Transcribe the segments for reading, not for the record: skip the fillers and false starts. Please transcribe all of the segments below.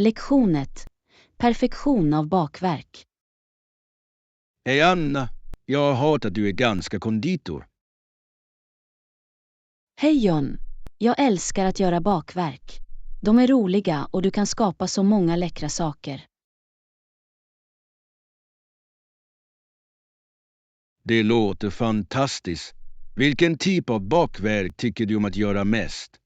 Lektion 1. Perfektion av bakverk. Hej Anna, jag har hört att du är ganska konditor. Hej John. Jag älskar att göra bakverk. De är roliga och du kan skapa så många läckra saker. Det låter fantastiskt. Vilken typ av bakverk tycker du om att göra mest?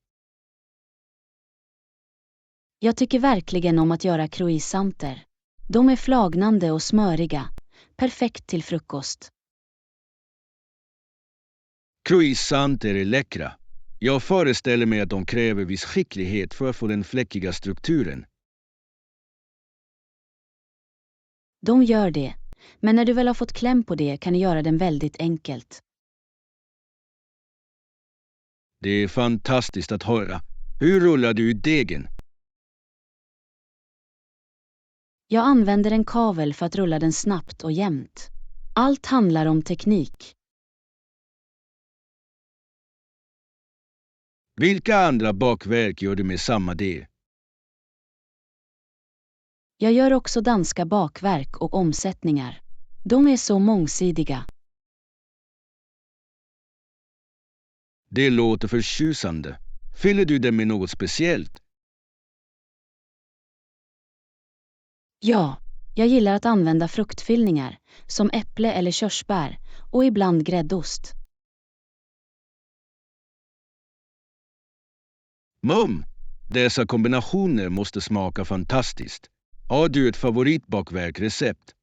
Jag tycker verkligen om att göra croissanter. De är flagnande och smöriga. Perfekt till frukost. Croissanter är läckra. Jag föreställer mig att de kräver viss skicklighet för att få den fläckiga strukturen. De gör det. Men när du väl har fått kläm på det kan du göra den väldigt enkelt. Det är fantastiskt att höra. Hur rullar du ut degen? Jag använder en kavel för att rulla den snabbt och jämnt. Allt handlar om teknik. Vilka andra bakverk gör du med samma deg? Jag gör också danska bakverk och omsättningar. De är så mångsidiga. Det låter förtjusande. Fyller du dem med något speciellt? Ja, jag gillar att använda fruktfyllningar, som äpple eller körsbär, och ibland gräddost. Dessa kombinationer måste smaka fantastiskt. Har du ett favoritbakverkrecept?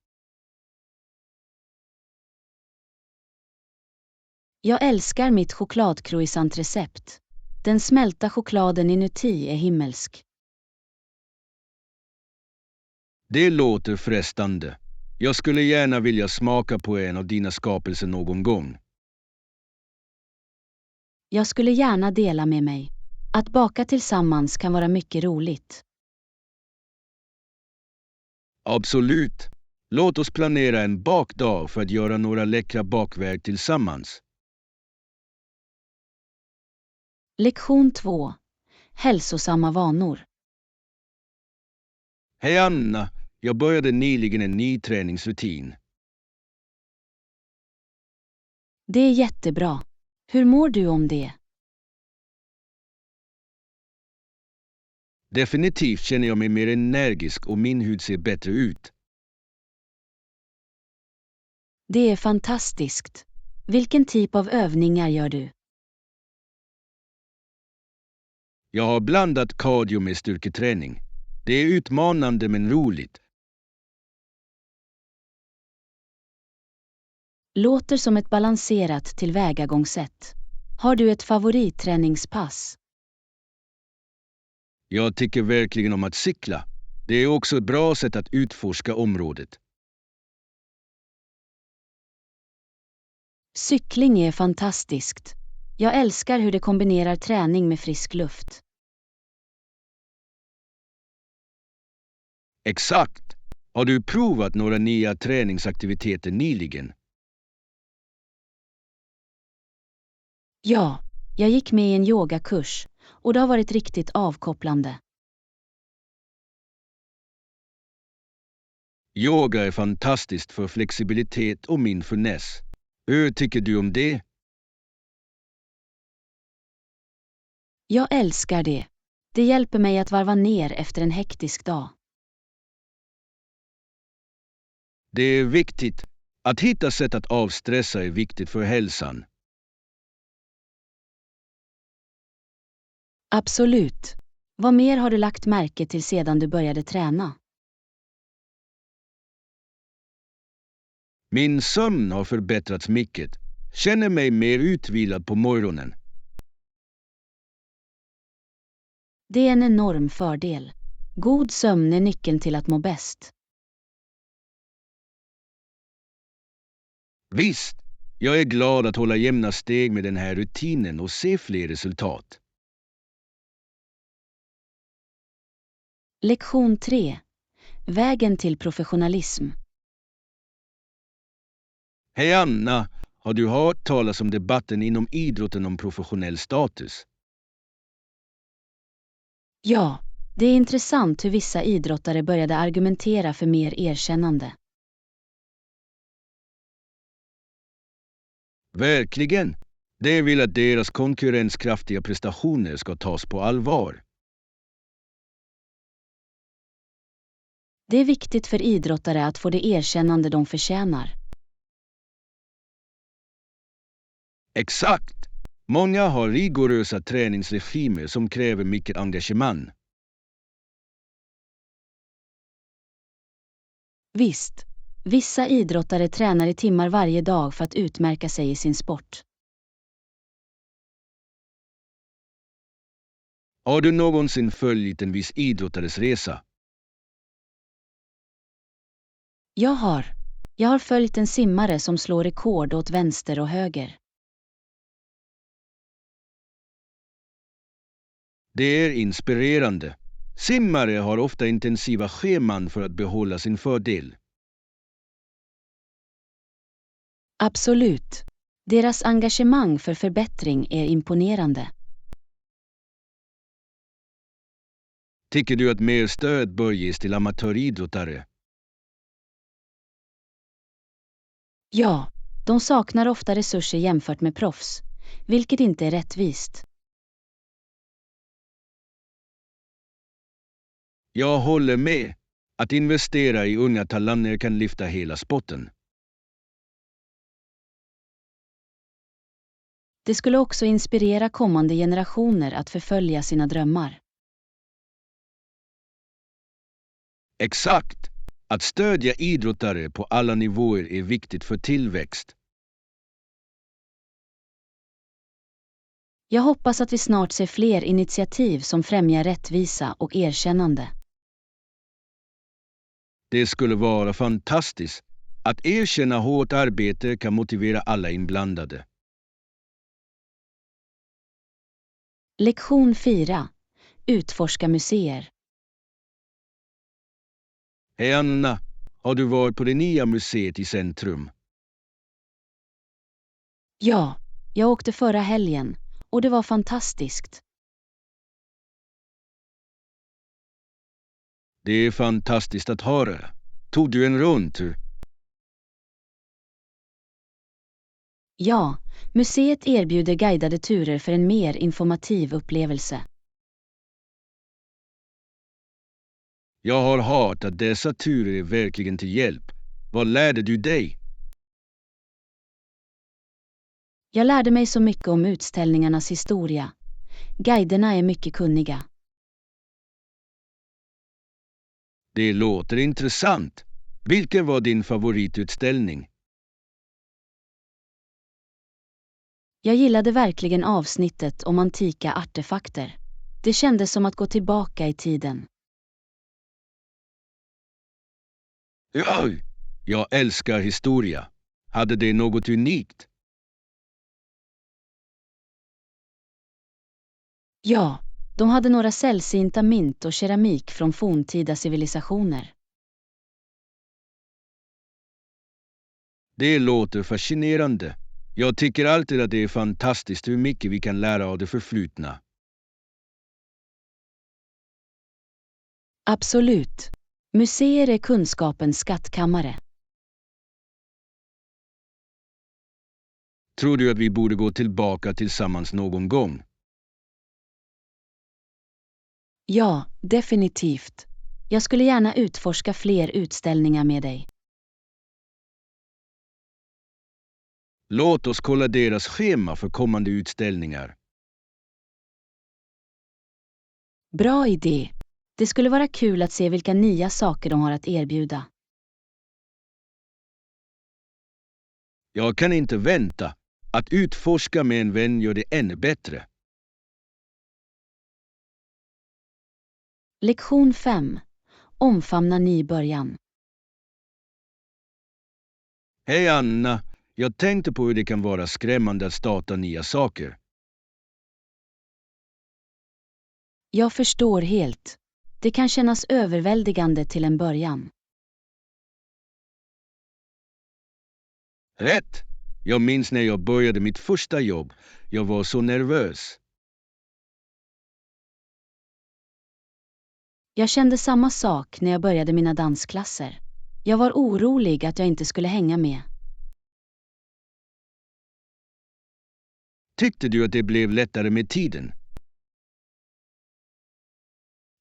Jag älskar mitt chokladcroissantrecept. Den smälta chokladen inuti är himmelsk. Det låter frestande. Jag skulle gärna vilja smaka på en av dina skapelser någon gång. Jag skulle gärna dela med mig. Att baka tillsammans kan vara mycket roligt. Absolut. Låt oss planera en bakdag för att göra några läckra bakverk tillsammans. Lektion 2. Hälsosamma vanor. Hej Anna, jag började nyligen en ny träningsrutin. Det är jättebra. Hur mår du om det? Definitivt känner jag mig mer energisk och min hud ser bättre ut. Det är fantastiskt. Vilken typ av övningar gör du? Jag har blandat cardio med styrketräning. Det är utmanande men roligt. Låter som ett balanserat tillvägagångssätt. Har du ett favoritträningspass? Jag tycker verkligen om att cykla. Det är också ett bra sätt att utforska området. Cykling är fantastiskt. Jag älskar hur det kombinerar träning med frisk luft. Exakt! Har du provat några nya träningsaktiviteter nyligen? Ja, jag gick med i en yogakurs och det har varit riktigt avkopplande. Yoga är fantastiskt för flexibilitet och mindfulness. Hur tycker du om det? Jag älskar det. Det hjälper mig att varva ner efter en hektisk dag. Det är viktigt. Att hitta sätt att avstressa är viktigt för hälsan. Absolut. Vad mer har du lagt märke till sedan du började träna? Min sömn har förbättrats mycket. Känner mig mer utvilad på morgonen. Det är en enorm fördel. God sömn är nyckeln till att må bäst. Visst, jag är glad att hålla jämna steg med den här rutinen och se fler resultat. Lektion 3. Vägen till professionalism. Hej Anna, har du hört talas om debatten inom idrotten om professionell status? Ja, Det är intressant hur vissa idrottare började argumentera för mer erkännande. Verkligen. De vill att deras konkurrenskraftiga prestationer ska tas på allvar. Det är viktigt för idrottare att få det erkännande de förtjänar. Exakt. Många har rigorösa träningsregimer som kräver mycket engagemang. Visst, vissa idrottare tränar i timmar varje dag för att utmärka sig i sin sport. Har du någonsin följt en viss idrottares resa? Jag har följt en simmare som slår rekord åt vänster och höger. Det är inspirerande. Simmare har ofta intensiva scheman för att behålla sin fördel. Absolut. Deras engagemang för förbättring är imponerande. Tycker du att mer stöd bör ges till amatöridrottare? Ja, de saknar ofta resurser jämfört med proffs, vilket inte är rättvist. Jag håller med. Att investera i unga talanger kan lyfta hela sporten. Det skulle också inspirera kommande generationer att förfölja sina drömmar. Exakt. Att stödja idrottare på alla nivåer är viktigt för tillväxt. Jag hoppas att vi snart ser fler initiativ som främjar rättvisa och erkännande. Det skulle vara fantastiskt. Att erkänna hårt arbete kan motivera alla inblandade. Lektion 4. Utforska museer. Hej Anna, har du varit på det nya museet i centrum? Ja, jag åkte förra helgen och det var fantastiskt. Det är fantastiskt att höra. Tog du en rundtur? Ja, museet erbjuder guidade turer för en mer informativ upplevelse. Jag har hört att dessa turer är verkligen till hjälp. Vad lärde du dig? Jag lärde mig så mycket om utställningarnas historia. Guiderna är mycket kunniga. Det låter intressant. Vilken var din favoritutställning? Jag gillade verkligen avsnittet om antika artefakter. Det kändes som att gå tillbaka i tiden. Oj, jag älskar historia. Hade det något unikt? Ja, de hade några sällsynta mynt och keramik från forntida civilisationer. Det låter fascinerande. Jag tycker alltid att det är fantastiskt hur mycket vi kan lära av det förflutna. Absolut. Museer är kunskapens skattkammare. Tror du att vi borde gå tillbaka tillsammans någon gång? Ja, definitivt. Jag skulle gärna utforska fler utställningar med dig. Låt oss kolla deras schema för kommande utställningar. Bra idé. Det skulle vara kul att se vilka nya saker de har att erbjuda. Jag kan inte vänta. Att utforska med en vän gör det ännu bättre. Lektion 5. Omfamna ny början. Hej Anna, jag tänkte på hur det kan vara skrämmande att starta nya saker. Jag förstår helt. Det kan kännas överväldigande till en början. Rätt! Jag minns när jag började mitt första jobb. Jag var så nervös. Jag kände samma sak när jag började mina dansklasser. Jag var orolig att jag inte skulle hänga med. Tyckte du att det blev lättare med tiden?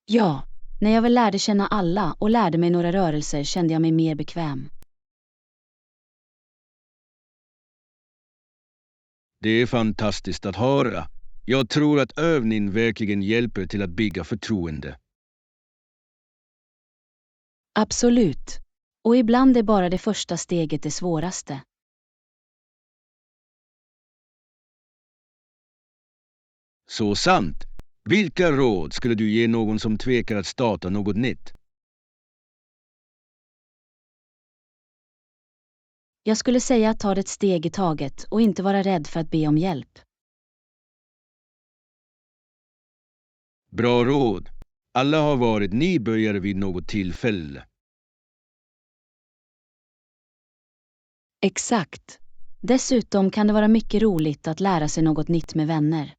Ja, när jag väl lärde känna alla och lärde mig några rörelser kände jag mig mer bekväm. Det är fantastiskt att höra. Jag tror att övning verkligen hjälper till att bygga förtroende. Absolut. Och ibland är bara det första steget det svåraste. Så sant. Vilka råd skulle du ge någon som tvekar att starta något nytt? Jag skulle säga att ta ett steg i taget och inte vara rädd för att be om hjälp. Bra råd. Alla har varit nybörjare vid något tillfälle. Exakt. Dessutom kan det vara mycket roligt att lära sig något nytt med vänner.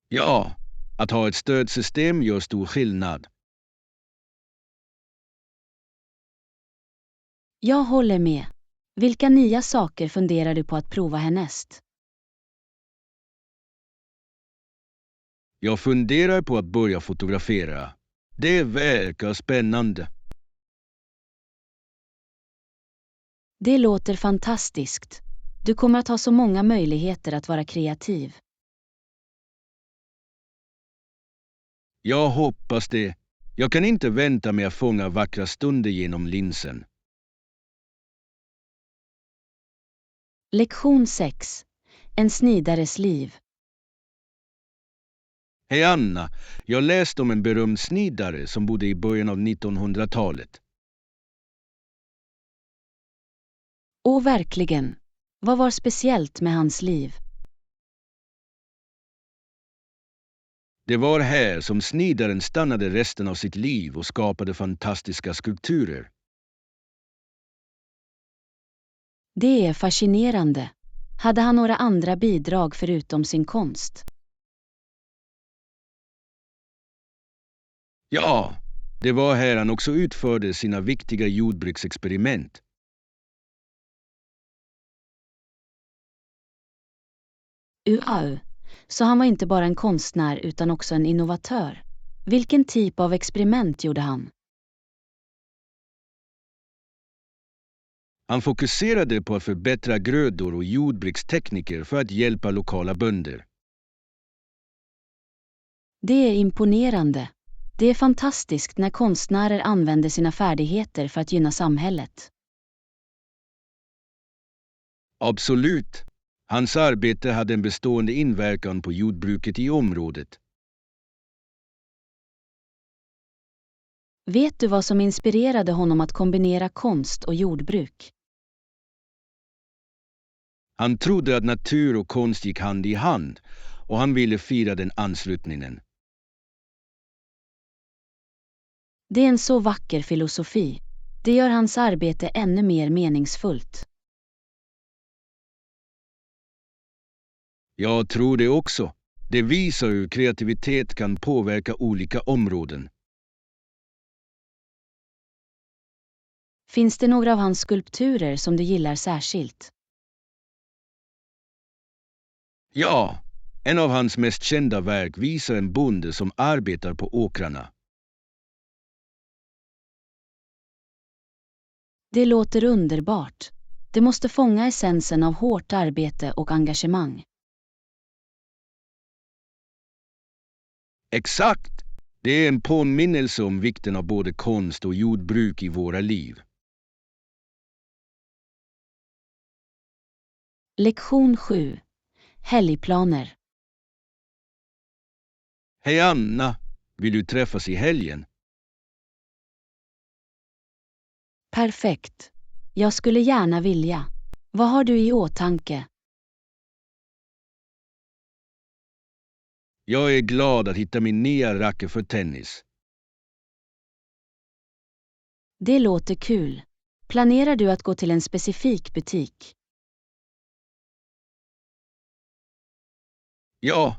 Ja, att ha ett stödsystem gör stor skillnad. Jag håller med. Vilka nya saker funderar du på att prova härnäst? Jag funderar på att börja fotografera. Det verkar spännande. Det låter fantastiskt. Du kommer att ha så många möjligheter att vara kreativ. Jag hoppas det. Jag kan inte vänta med att fånga vackra stunder genom linsen. Lektion 6. En snidares liv. Hej Anna, jag läste om en berömd snidare som bodde i början av 1900-talet. Och verkligen. Vad var speciellt med hans liv? Det var här som snidaren stannade resten av sitt liv och skapade fantastiska skulpturer. Det är fascinerande. Hade han några andra bidrag förutom sin konst? Ja, det var här han också utförde sina viktiga jordbruksexperiment. Så han var inte bara en konstnär utan också en innovatör. Vilken typ av experiment gjorde han? Han fokuserade på att förbättra grödor och jordbrukstekniker för att hjälpa lokala bönder. Det är imponerande. Det är fantastiskt när konstnärer använder sina färdigheter för att gynna samhället. Absolut. Hans arbete hade en bestående inverkan på jordbruket i området. Vet du vad som inspirerade honom att kombinera konst och jordbruk? Han trodde att natur och konst gick hand i hand och han ville fira den anslutningen. Det är en så vacker filosofi. Det gör hans arbete ännu mer meningsfullt. Jag tror det också. Det visar hur kreativitet kan påverka olika områden. Finns det några av hans skulpturer som du gillar särskilt? Ja, en av hans mest kända verk visar en bonde som arbetar på åkrarna. Det låter underbart. Det måste fånga essensen av hårt arbete och engagemang. Exakt! Det är en påminnelse om vikten av både konst och jordbruk i våra liv. Lektion 7. Helgplaner. Hej Anna, vill du träffas i helgen? Perfekt. Jag skulle gärna vilja. Vad har du i åtanke? Jag är glad att hitta min nya racket för tennis. Det låter kul. Planerar du att gå till en specifik butik? Ja,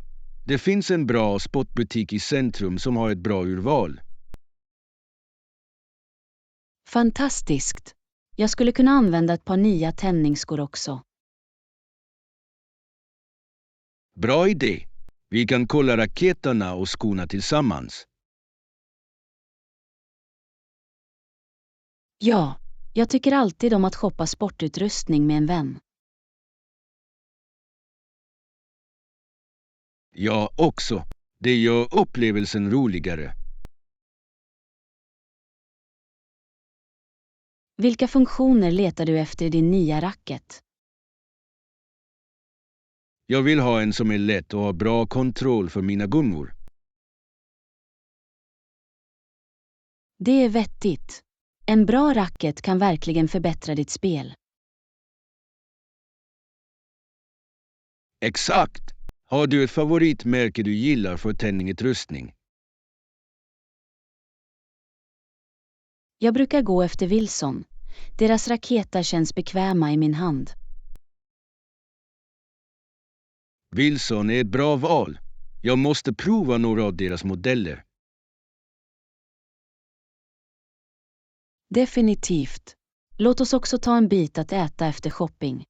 Det finns en bra sportbutik i centrum som har ett bra urval. Fantastiskt! Jag skulle kunna använda ett par nya tennisskor också. Bra idé. Vi kan kolla raketerna och skorna tillsammans. Ja, jag tycker alltid om att shoppa sportutrustning med en vän. Jag också. Det gör upplevelsen roligare. Vilka funktioner letar du efter i din nya racket? Jag vill ha en som är lätt och har bra kontroll för mina gungor. Det är vettigt. En bra racket kan verkligen förbättra ditt spel. Exakt. Har du ett favoritmärke du gillar för tenningutrustning? Jag brukar gå efter Wilson. Deras raketer känns bekväma i min hand. Wilson är ett bra val. Jag måste prova några av deras modeller. Definitivt. Låt oss också ta en bit att äta efter shopping.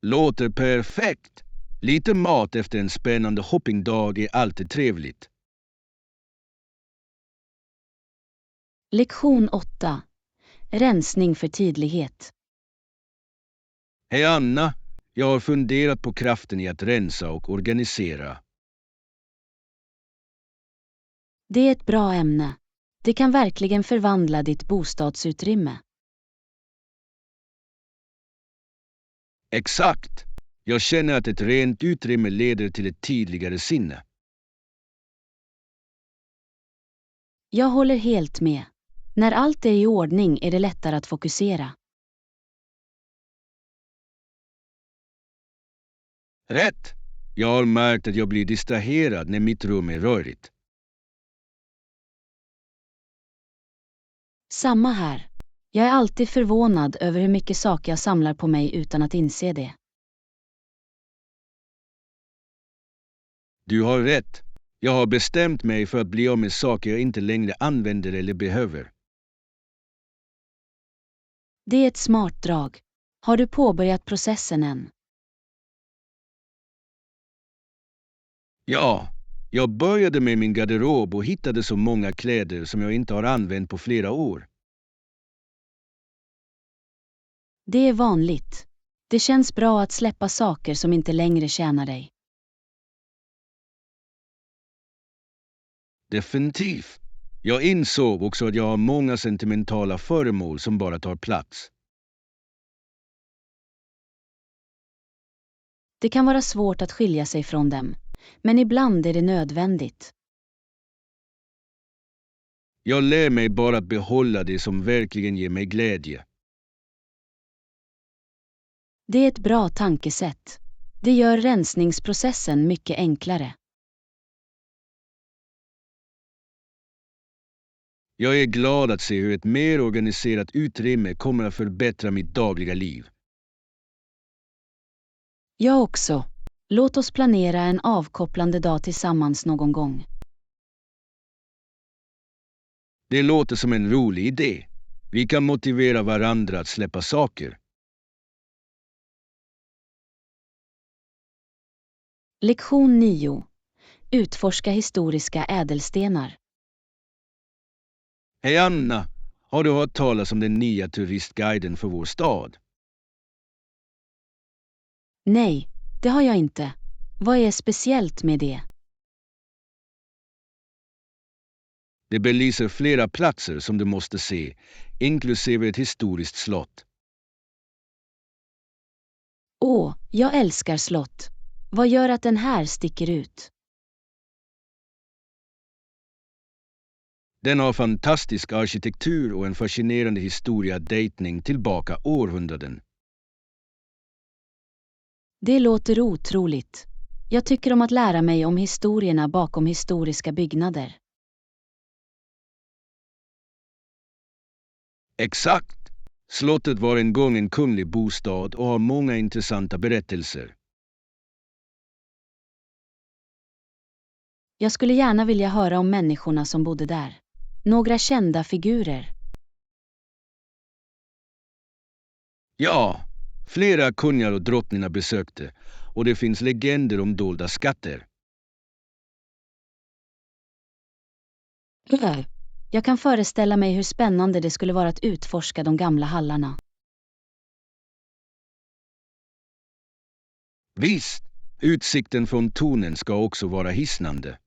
Låter perfekt. Lite mat efter en spännande shoppingdag är alltid trevligt. Lektion 8. Rensning för tidlighet. Hej Anna, jag har funderat på kraften i att rensa och organisera. Det är ett bra ämne. Det kan verkligen förvandla ditt bostadsutrymme. Exakt. Jag känner att ett rent utrymme leder till ett tydligare sinne. Jag håller helt med. När allt är i ordning är det lättare att fokusera. Rätt. Jag har märkt att jag blir distraherad när mitt rum är rörigt. Samma här. Jag är alltid förvånad över hur mycket saker jag samlar på mig utan att inse det. Du har rätt. Jag har bestämt mig för att bli av med saker jag inte längre använder eller behöver. Det är ett smart drag. Har du påbörjat processen än? Ja, jag började med min garderob och hittade så många kläder som jag inte har använt på flera år. Det är vanligt. Det känns bra att släppa saker som inte längre tjänar dig. Definitivt. Jag insåg också att jag har många sentimentala föremål som bara tar plats. Det kan vara svårt att skilja sig från dem, men ibland är det nödvändigt. Jag lär mig bara att behålla det som verkligen ger mig glädje. Det är ett bra tankesätt. Det gör rensningsprocessen mycket enklare. Jag är glad att se hur ett mer organiserat utrymme kommer att förbättra mitt dagliga liv. Jag också. Låt oss planera en avkopplande dag tillsammans någon gång. Det låter som en rolig idé. Vi kan motivera varandra att släppa saker. Lektion 9. Utforska historiska ädelstenar. Hej Anna, har du hört talas om den nya turistguiden för vår stad? Nej, det har jag inte. Vad är speciellt med det? Det belyser flera platser som du måste se, inklusive ett historiskt slott. Åh, jag älskar slott. Vad gör att den här sticker ut? Den har fantastisk arkitektur och en fascinerande historia dejtning tillbaka århundraden. Det låter otroligt. Jag tycker om att lära mig om historierna bakom historiska byggnader. Exakt! Slottet var en gång en kunglig bostad och har många intressanta berättelser. Jag skulle gärna vilja höra om människorna som bodde där. Några kända figurer. Ja, flera kungar och drottningar besökte och det finns legender om dolda skatter. Jag kan föreställa mig hur spännande det skulle vara att utforska de gamla hallarna. Visst, utsikten från tornen ska också vara hisnande.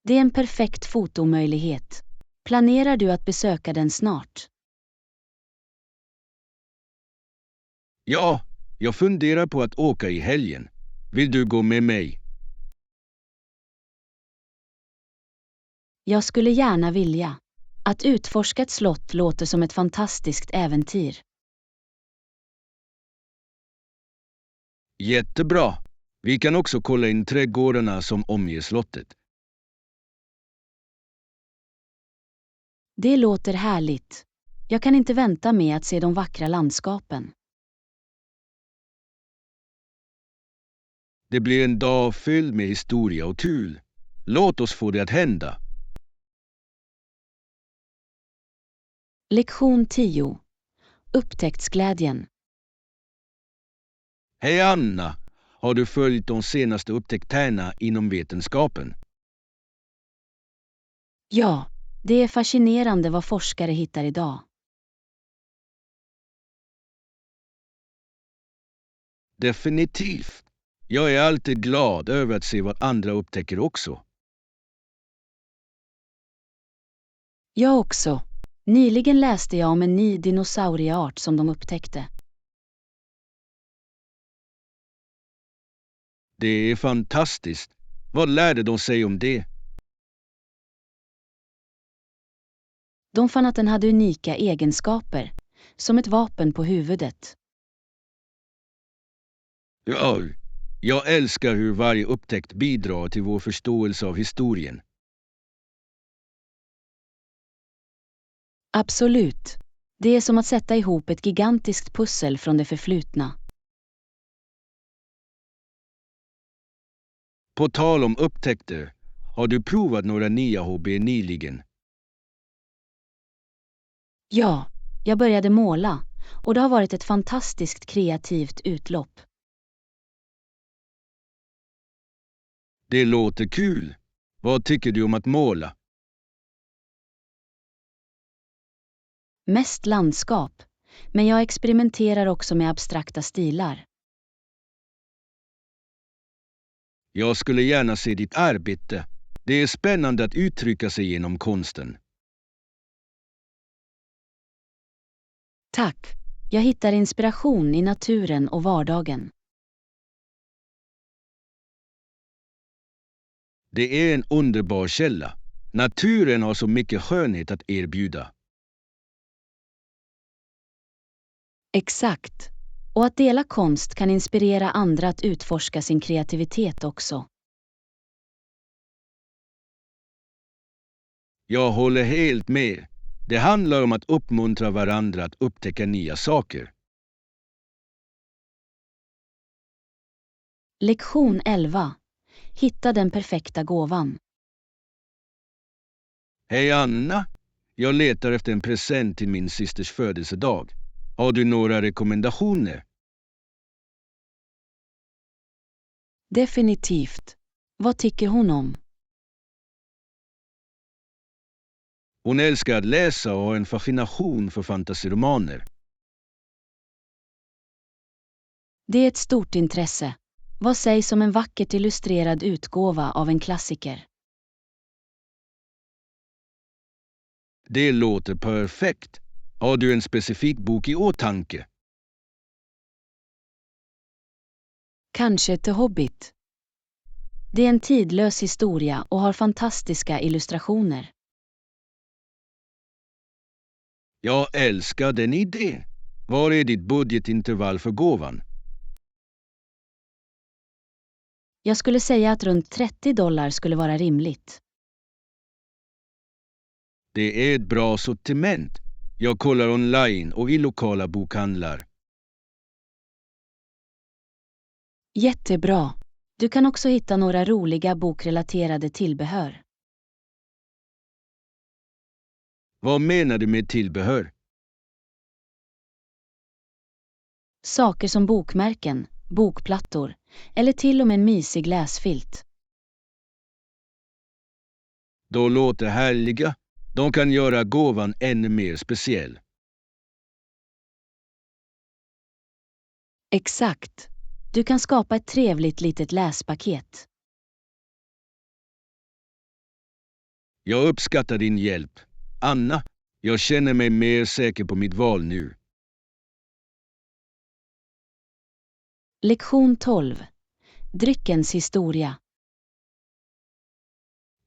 Det är en perfekt fotomöjlighet. Planerar du att besöka den snart? Ja, jag funderar på att åka i helgen. Vill du gå med mig? Jag skulle gärna vilja. Att utforska ett slott låter som ett fantastiskt äventyr. Jättebra. Vi kan också kolla in trädgårdarna som omger slottet. Det låter härligt. Jag kan inte vänta med att se de vackra landskapen. Det blir en dag fylld med historia och kul. Låt oss få det att hända. Lektion 10. Upptäcktsglädjen. Hej Anna! Har du följt de senaste upptäckterna inom vetenskapen? Ja, det är fascinerande vad forskare hittar idag. Definitivt. Jag är alltid glad över att se vad andra upptäcker också. Jag också. Nyligen läste jag om en ny dinosaurieart som de upptäckte. Det är fantastiskt. Vad lärde de sig om det? De fann att den hade unika egenskaper, som ett vapen på huvudet. Ja, jag älskar hur varje upptäckt bidrar till vår förståelse av historien. Absolut. Det är som att sätta ihop ett gigantiskt pussel från det förflutna. På tal om upptäckter, har du provat några nya hobby nyligen? Ja, jag började måla, och det har varit ett fantastiskt kreativt utlopp. Det låter kul. Vad tycker du om att måla? Mest landskap, men jag experimenterar också med abstrakta stilar. Jag skulle gärna se ditt arbete. Det är spännande att uttrycka sig genom konsten. Tack. Jag hittar inspiration i naturen och vardagen. Det är en underbar källa. Naturen har så mycket skönhet att erbjuda. Exakt. Och att dela konst kan inspirera andra att utforska sin kreativitet också. Jag håller helt med. Det handlar om att uppmuntra varandra att upptäcka nya saker. Lektion 11. Hitta den perfekta gåvan. Hej Anna! Jag letar efter en present till min systers födelsedag. Har du några rekommendationer? Definitivt. Vad tycker hon om? Hon älskar att läsa och har en fascination för fantasiromaner. Det är ett stort intresse. Vad sägs om en vackert illustrerad utgåva av en klassiker? Det låter perfekt. Har du en specifik bok i åtanke? Kanske The Hobbit. Det är en tidlös historia och har fantastiska illustrationer. Jag älskar den idén. Var är ditt budgetintervall för gåvan? Jag skulle säga att runt $30 skulle vara rimligt. Det är ett bra sortiment. Jag kollar online och i lokala bokhandlar. Jättebra! Du kan också hitta några roliga bokrelaterade tillbehör. Vad menar du med tillbehör? Saker som bokmärken, bokplattor eller till och med en mysig läsfilt. Då låter härliga. De kan göra gåvan ännu mer speciell. Exakt! Du kan skapa ett trevligt litet läspaket. Jag uppskattar din hjälp. Anna, jag känner mig mer säker på mitt val nu. Lektion 12. Dryckens historia.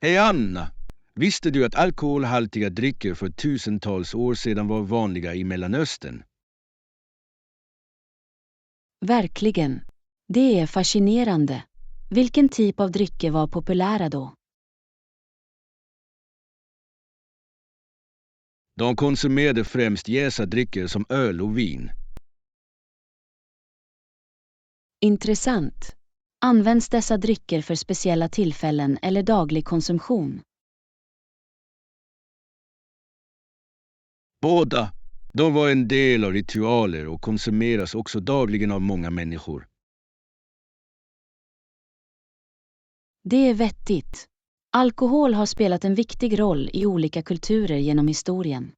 Hej Anna! Visste du att alkoholhaltiga drycker för tusentals år sedan var vanliga i Mellanöstern? Verkligen. Det är fascinerande. Vilken typ av drycker var populära då? De konsumerade främst jäsa drycker som öl och vin. Intressant. Används dessa drycker för speciella tillfällen eller daglig konsumtion? Båda. De var en del av ritualer och konsumeras också dagligen av många människor. Det är vettigt. Alkohol har spelat en viktig roll i olika kulturer genom historien.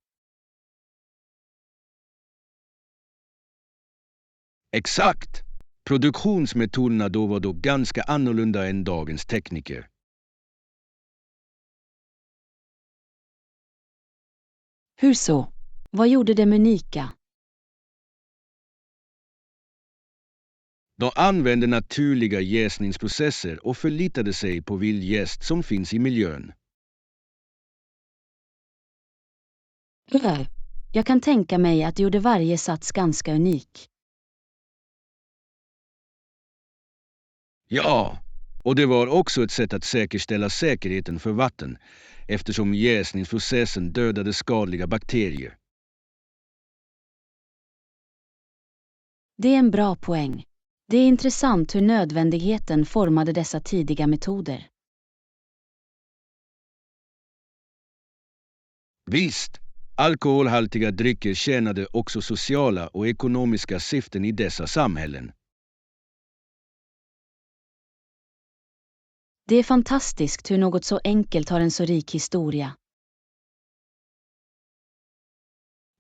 Exakt! Produktionsmetoderna då var dock ganska annorlunda än dagens tekniker. Hur så? Vad gjorde dem unika? De använde naturliga jäsningsprocesser och förlitade sig på vild jäst som finns i miljön. Jag kan tänka mig att det gjorde varje sats ganska unik. Ja, och det var också ett sätt att säkerställa säkerheten för vatten, eftersom jäsningsprocessen dödade skadliga bakterier. Det är en bra poäng. Det är intressant hur nödvändigheten formade dessa tidiga metoder. Visst, alkoholhaltiga drycker tjänade också sociala och ekonomiska syften i dessa samhällen. Det är fantastiskt hur något så enkelt har en så rik historia.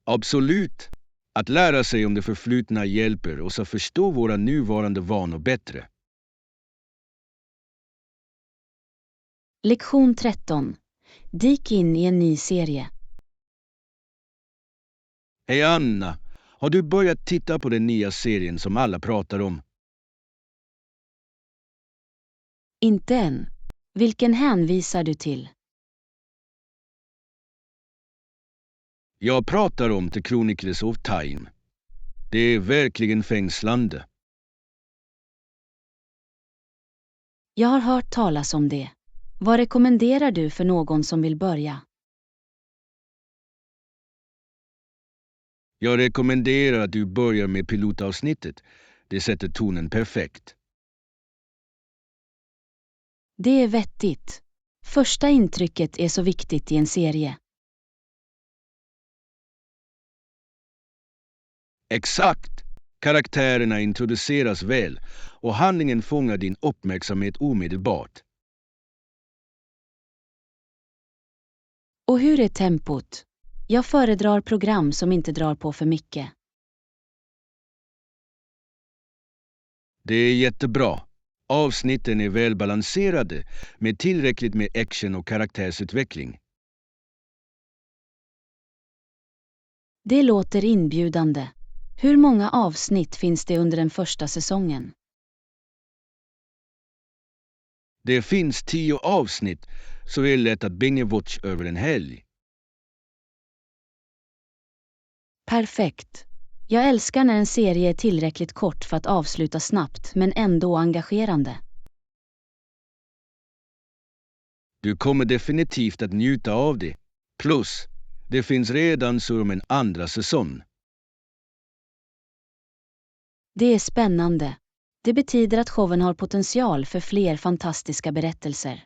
Absolut. Att lära sig om det förflutna hjälper oss att förstå våra nuvarande vanor bättre. Lektion 13. Dyk in i en ny serie. Hej Anna, har du börjat titta på den nya serien som alla pratar om? Inte än. Vilken hänvisar du till? Jag pratar om The Chronicles of Time. Det är verkligen fängslande. Jag har hört talas om det. Vad rekommenderar du för någon som vill börja? Jag rekommenderar att du börjar med pilotavsnittet. Det sätter tonen perfekt. Det är vettigt. Första intrycket är så viktigt i en serie. Exakt! Karaktärerna introduceras väl och handlingen fångar din uppmärksamhet omedelbart. Och hur är tempot? Jag föredrar program som inte drar på för mycket. Det är jättebra. Avsnitten är välbalanserade med tillräckligt med action och karaktärsutveckling. Det låter inbjudande. Hur många avsnitt finns det under den första säsongen? Det finns 10 avsnitt, så det är lätt att binge-watch över en helg. Perfekt. Jag älskar när en serie är tillräckligt kort för att avsluta snabbt men ändå engagerande. Du kommer definitivt att njuta av det. Plus, det finns redan så om en andra säsong. Det är spännande. Det betyder att showen har potential för fler fantastiska berättelser.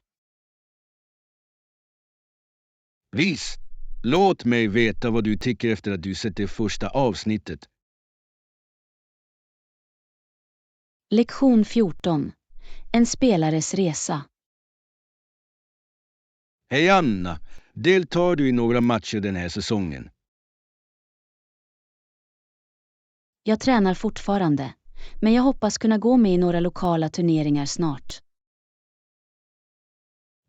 Vis. Låt mig veta vad du tycker efter att du sett det första avsnittet. Lektion 14. En spelares resa. Hej Anna, deltar du i några matcher den här säsongen? Jag tränar fortfarande, men jag hoppas kunna gå med i några lokala turneringar snart.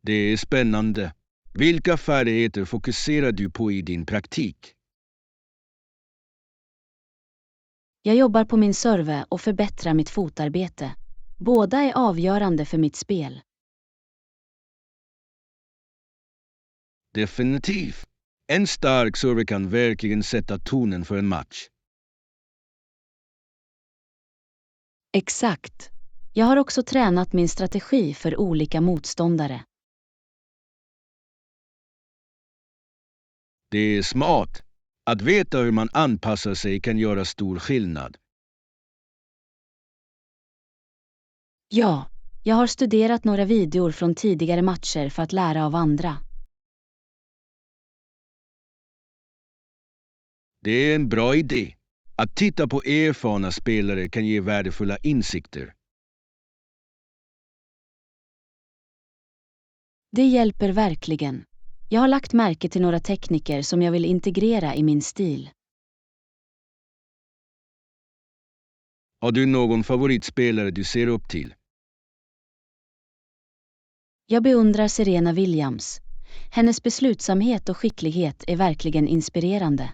Det är spännande. Vilka färdigheter fokuserar du på i din praktik? Jag jobbar på min serve och förbättrar mitt fotarbete. Båda är avgörande för mitt spel. Definitivt. En stark serve kan verkligen sätta tonen för en match. Exakt. Jag har också tränat min strategi för olika motståndare. Det är smart. Att veta hur man anpassar sig kan göra stor skillnad. Ja, jag har studerat några videor från tidigare matcher för att lära av andra. Det är en bra idé. Att titta på erfarna spelare kan ge värdefulla insikter. Det hjälper verkligen. Jag har lagt märke till några tekniker som jag vill integrera i min stil. Har du någon favoritspelare du ser upp till? Jag beundrar Serena Williams. Hennes beslutsamhet och skicklighet är verkligen inspirerande.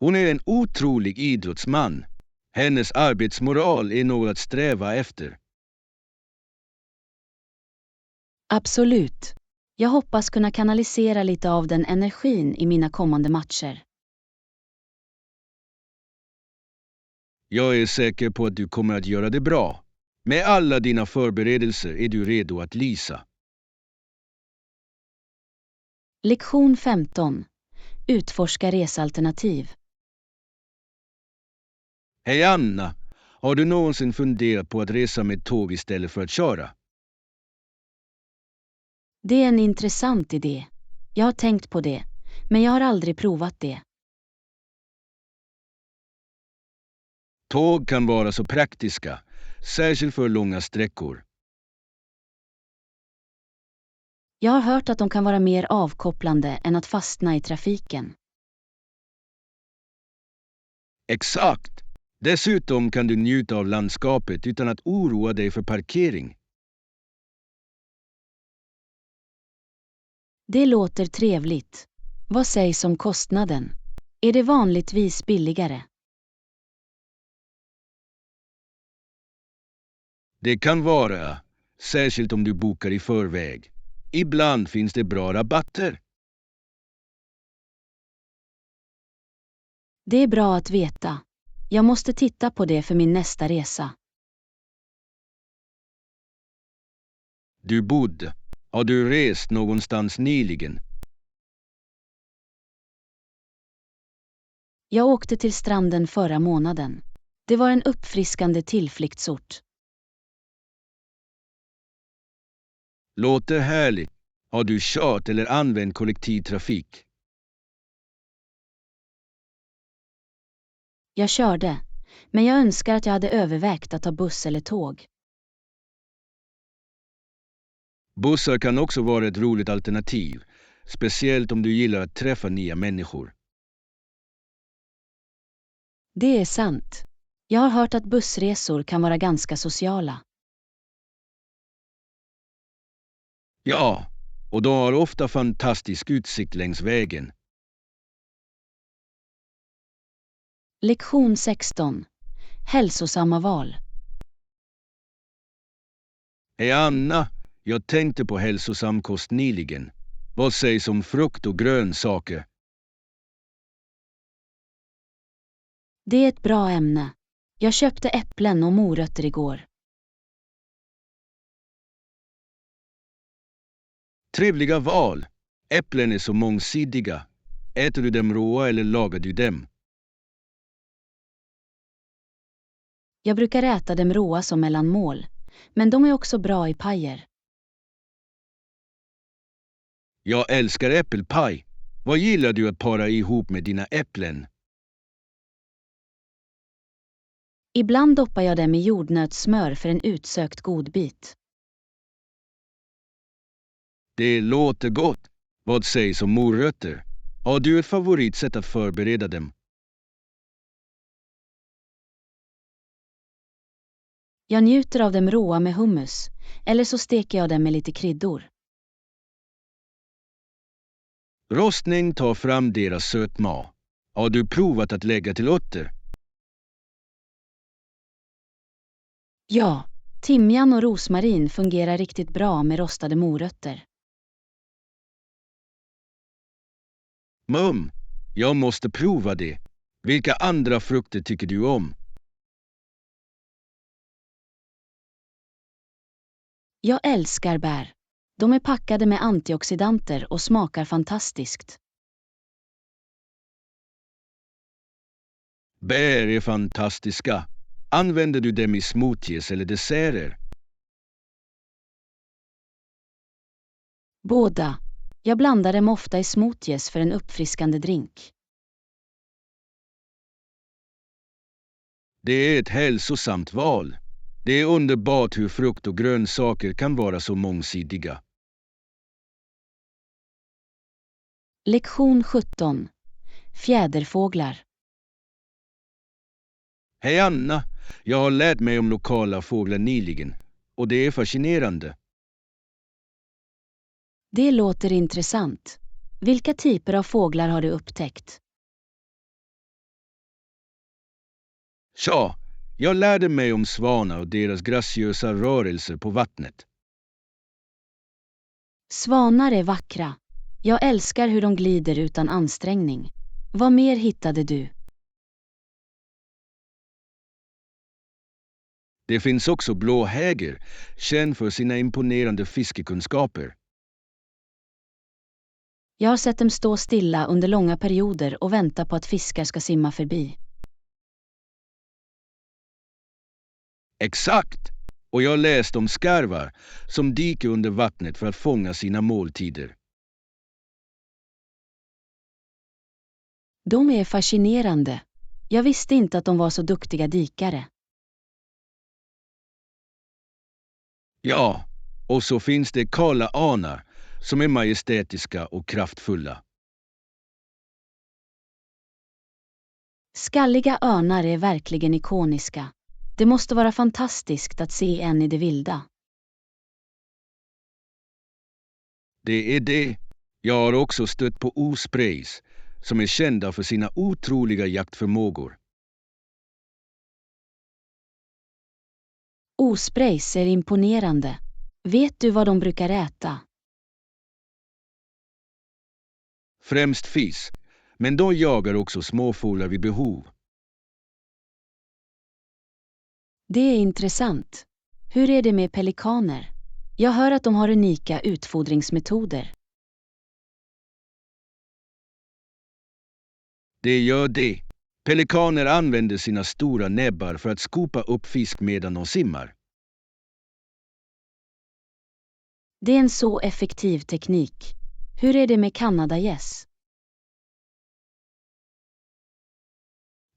Hon är en otrolig idrottsman. Hennes arbetsmoral är något att sträva efter. Absolut. Jag hoppas kunna kanalisera lite av den energin i mina kommande matcher. Jag är säker på att du kommer att göra det bra. Med alla dina förberedelser är du redo att lysa. Lektion 15. Utforska resalternativ. Hej Anna, har du någonsin funderat på att resa med tåg istället för att köra? Det är en intressant idé. Jag har tänkt på det, men jag har aldrig provat det. Tåg kan vara så praktiska, särskilt för långa sträckor. Jag har hört att de kan vara mer avkopplande än att fastna i trafiken. Exakt! Dessutom kan du njuta av landskapet utan att oroa dig för parkering. Det låter trevligt. Vad sägs om kostnaden? Är det vanligtvis billigare? Det kan vara, särskilt om du bokar i förväg. Ibland finns det bra rabatter. Det är bra att veta. Jag måste titta på det för min nästa resa. Du bodde. Har du rest någonstans nyligen? Jag åkte till stranden förra månaden. Det var en uppfriskande tillflyktsort. Låter härligt. Har du kört eller använt kollektivtrafik? Jag körde, men jag önskar att jag hade övervägt att ta buss eller tåg. Bussar kan också vara ett roligt alternativ, speciellt om du gillar att träffa nya människor. Det är sant. Jag har hört att bussresor kan vara ganska sociala. Ja, och de har ofta fantastisk utsikt längs vägen. Lektion 16. Hälsosamma val. Hej Anna, jag tänkte på hälsosam kost nyligen. Vad sägs om frukt och grönsaker? Det är ett bra ämne. Jag köpte äpplen och morötter igår. Trevliga val. Äpplen är så mångsidiga. Äter du dem råa eller lagar du dem? Jag brukar äta dem råa som mellanmål, men de är också bra i pajer. Jag älskar äppelpaj. Vad gillar du att para ihop med dina äpplen? Ibland doppar jag dem i jordnötssmör för en utsökt godbit. Det låter gott. Vad sägs om morötter? Har du ett favoritsätt att förbereda dem? Jag njuter av dem råa med hummus, eller så steker jag dem med lite kryddor. Rostning tar fram deras sötma. Har du provat att lägga till örter? Ja, timjan och rosmarin fungerar riktigt bra med rostade morötter. Jag måste prova det. Vilka andra frukter tycker du om? Jag älskar bär. De är packade med antioxidanter och smakar fantastiskt. Bär är fantastiska. Använder du dem i smoothies eller desserter? Båda. Jag blandar dem ofta i smoothies för en uppfriskande drink. Det är ett hälsosamt val. Det är underbart hur frukt och grönsaker kan vara så mångsidiga. Lektion 17. Fjäderfåglar. Hej Anna, jag har lärt mig om lokala fåglar nyligen och det är fascinerande. Det låter intressant. Vilka typer av fåglar har du upptäckt? Tja, jag lärde mig om svanar och deras graciösa rörelser på vattnet. Svanar är vackra. Jag älskar hur de glider utan ansträngning. Vad mer hittade du? Det finns också blåhäger, känd för sina imponerande fiskekunskaper. Jag har sett dem stå stilla under långa perioder och vänta på att fiskar ska simma förbi. Exakt! Och jag läste om skarvar som dyker under vattnet för att fånga sina måltider. De är fascinerande. Jag visste inte att de var så duktiga dykare. Ja, och så finns det kala anar som är majestätiska och kraftfulla. Skalliga örnar är verkligen ikoniska. Det måste vara fantastiskt att se en i det vilda. Det är det. Jag har också stött på ospreys som är kända för sina otroliga jaktförmågor. Ospreys är imponerande. Vet du vad de brukar äta? Främst fisk, men de jagar också småfåglar vid behov. Det är intressant. Hur är det med pelikaner? Jag hör att de har unika utfodringsmetoder. Det gör det. Pelikaner använder sina stora näbbar för att skopa upp fisk medan de simmar. Det är en så effektiv teknik. Hur är det med kanadagäss?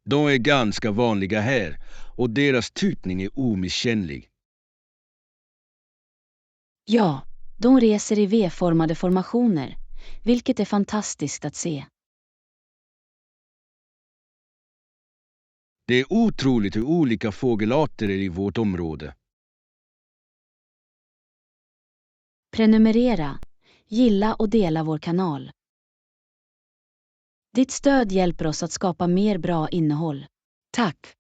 De är ganska vanliga här och deras tutning är omisskännlig. Ja, de reser i V-formade formationer, vilket är fantastiskt att se. Det är otroligt hur olika fågelarter är i vårt område. Prenumerera, gilla och dela vår kanal. Ditt stöd hjälper oss att skapa mer bra innehåll. Tack!